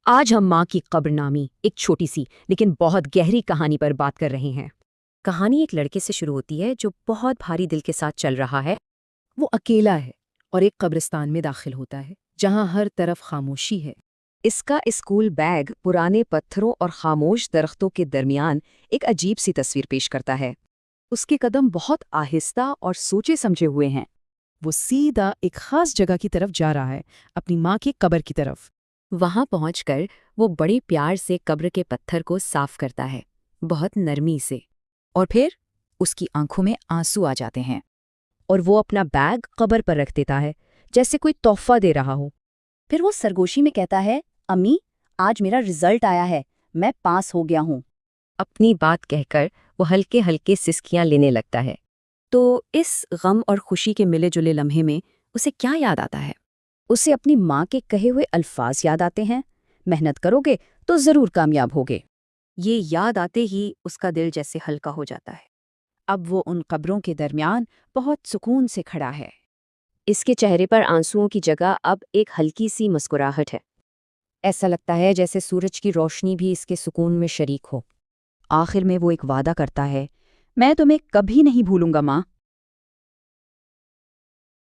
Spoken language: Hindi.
आज हम माँ की कब्रनामी, एक छोटी सी लेकिन बहुत गहरी कहानी पर बात कर रहे हैं। कहानी एक लड़के से शुरू होती है जो बहुत भारी दिल के साथ चल रहा है। वो अकेला है और एक कब्रिस्तान में दाखिल होता है जहां हर तरफ खामोशी है। इसका स्कूल बैग पुराने पत्थरों और खामोश दरख्तों के दरमियान एक अजीब सी तस्वीर पेश करता है। उसके कदम बहुत आहिस्ता और सोचे समझे हुए हैं। वो सीधा एक खास जगह की तरफ जा रहा है, अपनी माँ की कब्र की तरफ। वहां पहुंचकर वो बड़े प्यार से कब्र के पत्थर को साफ करता है, बहुत नरमी से। और फिर उसकी आंखों में आंसू आ जाते हैं और वो अपना बैग कब्र पर रख देता है, जैसे कोई तोहफा दे रहा हो। फिर वो सरगोशी में कहता है, अम्मी, आज मेरा रिजल्ट आया है, मैं पास हो गया हूँ। अपनी बात कहकर वो हल्के हल्के सिसकियां लेने लगता है। तो इस गम और खुशी के मिले जुले लम्हे में उसे क्या याद आता है? उसे अपनी माँ के कहे हुए अल्फाज याद आते हैं, मेहनत करोगे तो जरूर कामयाब होगे। ये याद आते ही उसका दिल जैसे हल्का हो जाता है। अब वो उन कब्रों के दरमियान बहुत सुकून से खड़ा है। इसके चेहरे पर आंसुओं की जगह अब एक हल्की सी मुस्कुराहट है। ऐसा लगता है जैसे सूरज की रोशनी भी इसके सुकून में शरीक हो। आखिर में वो एक वादा करता है, मैं तुम्हें कभी नहीं भूलूंगा माँ।